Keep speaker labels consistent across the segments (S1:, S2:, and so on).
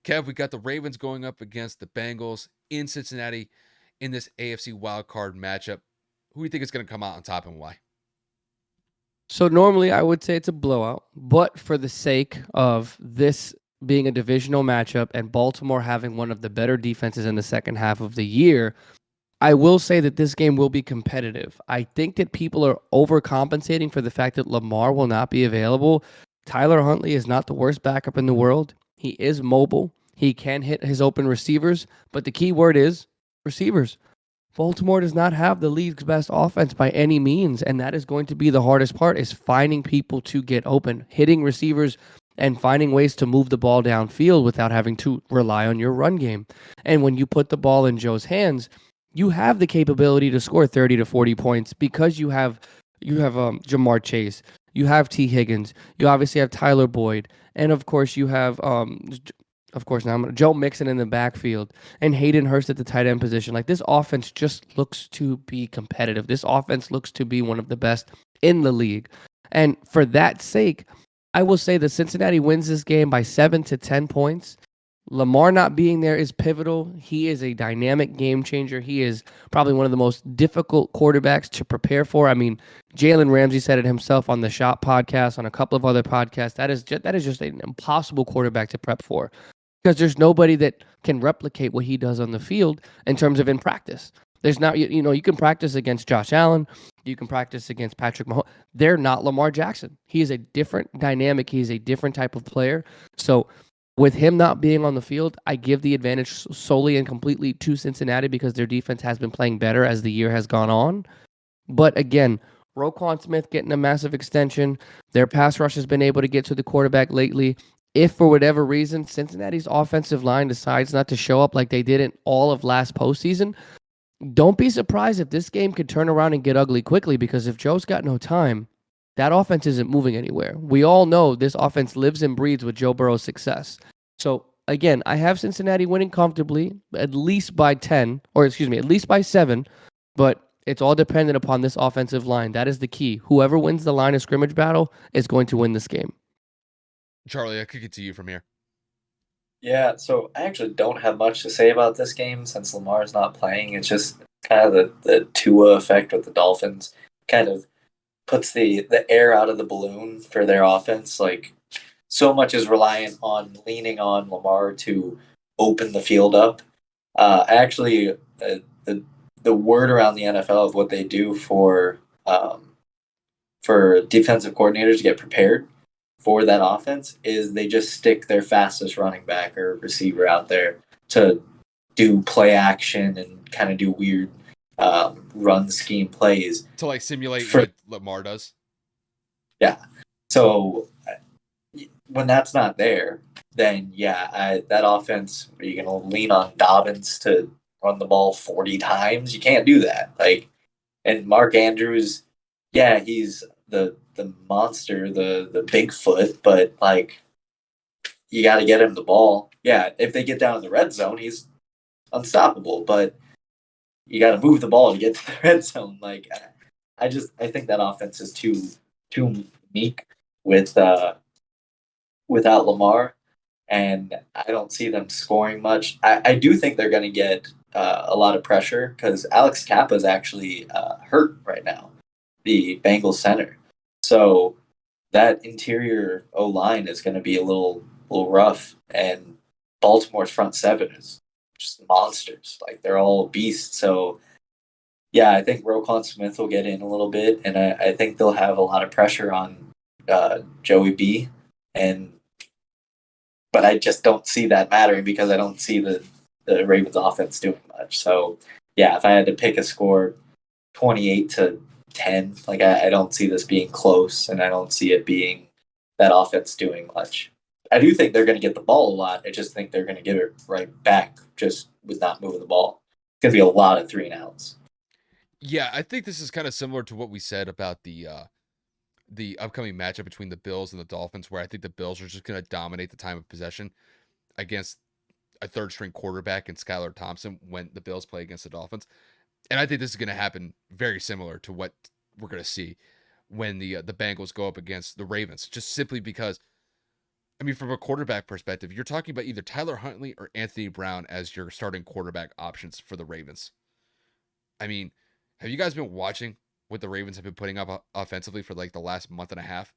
S1: Kev, we got the Ravens going up against the Bengals in Cincinnati in this AFC wildcard matchup. Who do you think is going to come out on top and why?
S2: So normally I would say it's a blowout, but for the sake of this being a divisional matchup and Baltimore having one of the better defenses in the second half of the year, I will say that this game will be competitive. I think that people are overcompensating for the fact that Lamar will not be available. Tyler Huntley is not the worst backup in the world. He is mobile. He can hit his open receivers, but the key word is receivers. Baltimore does not have the league's best offense by any means, and that is going to be the hardest part is finding people to get open, hitting receivers and finding ways to move the ball downfield without having to rely on your run game. And when you put the ball in Joe's hands, you have the capability to score 30 to 40 points because you have Jamar Chase, you have T Higgins, you obviously have Tyler Boyd, and of course you have Joe Mixon in the backfield and Hayden Hurst at the tight end position. Like this offense just looks to be competitive. This offense looks to be one of the best in the league. And for that sake, I will say that Cincinnati wins this game by 7 to 10 points. Lamar not being there is pivotal. He is a dynamic game changer. He is probably one of the most difficult quarterbacks to prepare for. I mean, Jalen Ramsey said it himself on the Shop podcast, on a couple of other podcasts. That is just an impossible quarterback to prep for because there's nobody that can replicate what he does on the field in terms of in practice. There's not, you can practice against Josh Allen, you can practice against Patrick Mahomes. They're not Lamar Jackson. He is a different dynamic. He's a different type of player. So with him not being on the field, I give the advantage solely and completely to Cincinnati because their defense has been playing better as the year has gone on. But again, Roquan Smith getting a massive extension. Their pass rush has been able to get to the quarterback lately. If for whatever reason Cincinnati's offensive line decides not to show up like they did in all of last postseason, don't be surprised if this game could turn around and get ugly quickly because if Joe's got no time, that offense isn't moving anywhere. We all know this offense lives and breathes with Joe Burrow's success. So again, I have Cincinnati winning comfortably, at least by 10, or excuse me, at least by 7, but it's all dependent upon this offensive line. That is the key. Whoever wins the line of scrimmage battle is going to win this game.
S1: Charlie, I could get to you from here.
S3: Yeah, so I actually don't have much to say about this game since Lamar's not playing. It's just kind of the Tua effect with the Dolphins kind of puts the air out of the balloon for their offense. Like so much is reliant on leaning on Lamar to open the field up. Actually, the word around the NFL of what they do for defensive coordinators to get prepared for that offense is they just stick their fastest running back or receiver out there to do play action and kind of do weird run scheme plays
S1: to like simulate what Lamar does.
S3: Yeah. So when that's not there, then that offense, are you going to lean on Dobbins to run the ball 40 times? You can't do that. Like, and Mark Andrews, yeah, he's the monster, the Bigfoot, but like you got to get him the ball. Yeah, if they get down in the red zone, he's unstoppable, but you got to move the ball to get to the red zone. Like I think that offense is too unique without Lamar, and I don't see them scoring much. I do think they're going to get a lot of pressure because Alex Kappa is actually hurt right now, the Bengals center. So that interior O line is going to be a little rough, and Baltimore's front seven is just monsters. Like they're all beasts. So yeah, I think Roquan Smith will get in a little bit, and I think they'll have a lot of pressure on Joey B. But I just don't see that mattering because I don't see the Ravens offense doing much. So yeah, if I had to pick a score, 28-10. Like I don't see this being close, and I don't see it being that offense doing much. I do think they're going to get the ball a lot. I just think they're going to give it right back just with not moving the ball. It's going to be a lot of 3-and-outs.
S1: Yeah, I think this is kind of similar to what we said about the upcoming matchup between the Bills and the Dolphins, where I think the Bills are just going to dominate the time of possession against a third string quarterback and Skylar Thompson when the Bills play against the Dolphins. And I think this is going to happen very similar to what we're going to see when the Bengals go up against the Ravens, just simply because I mean, from a quarterback perspective, you're talking about either Tyler Huntley or Anthony Brown as your starting quarterback options for the Ravens. I mean, have you guys been watching what the Ravens have been putting up offensively for like the last month and a half?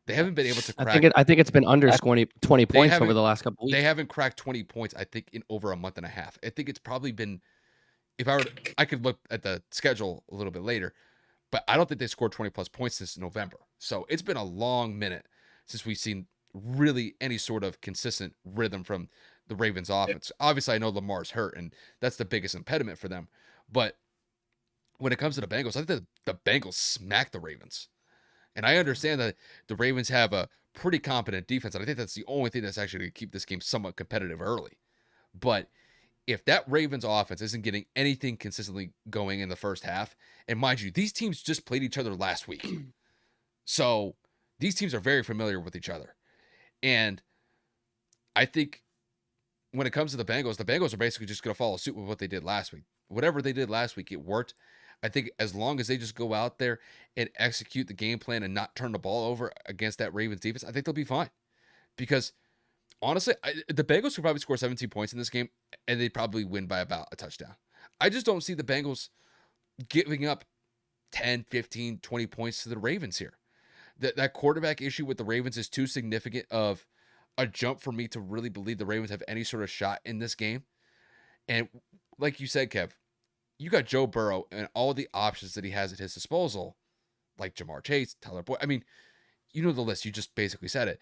S1: They haven't been able to crack.
S2: I think it's been under 20
S1: They
S2: points over
S1: haven't.
S2: the last couple
S1: They
S2: weeks.
S1: haven't cracked 20 points. I think in over a month and a half. I think it's probably been. If I were, I could look at the schedule a little bit later, but I don't think they scored 20 plus points since November. So it's been a long minute since we've seen really any sort of consistent rhythm from the Ravens offense. Obviously, I know Lamar's hurt, and that's the biggest impediment for them. But when it comes to the Bengals, I think the Bengals smack the Ravens. And I understand that the Ravens have a pretty competent defense, and I think that's the only thing that's actually going to keep this game somewhat competitive early. But if that Ravens offense isn't getting anything consistently going in the first half, and mind you, these teams just played each other last week. So these teams are very familiar with each other. And I think when it comes to the Bengals are basically just going to follow suit with what they did last week. Whatever they did last week, it worked. I think as long as they just go out there and execute the game plan and not turn the ball over against that Ravens defense, I think they'll be fine. Because honestly, the Bengals could probably score 17 points in this game, and they'd probably win by about a touchdown. I just don't see the Bengals giving up 10, 15, 20 points to the Ravens here. That quarterback issue with the Ravens is too significant of a jump for me to really believe the Ravens have any sort of shot in this game. And like you said, Kev, you got Joe Burrow and all the options that he has at his disposal, like Jamar Chase, Tyler Boyd. I mean, you know the list. You just basically said it.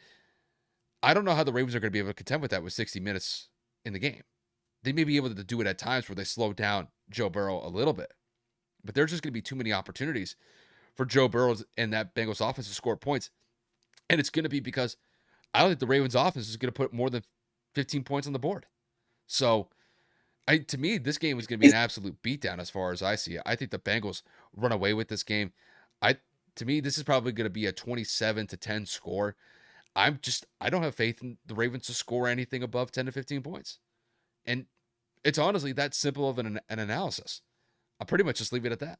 S1: I don't know how the Ravens are going to be able to contend with that with 60 minutes in the game. They may be able to do it at times where they slow down Joe Burrow a little bit, but there's just going to be too many opportunities for Joe Burrow and that Bengals offense to score points. And it's going to be because I don't think the Ravens offense is going to put more than 15 points on the board. So, to me, this game is going to be an absolute beatdown as far as I see it. I think the Bengals run away with this game. To me, this is probably going to be a 27-10 score. I don't have faith in the Ravens to score anything above 10 to 15 points. And it's honestly that simple of an analysis. I'll pretty much just leave it at that.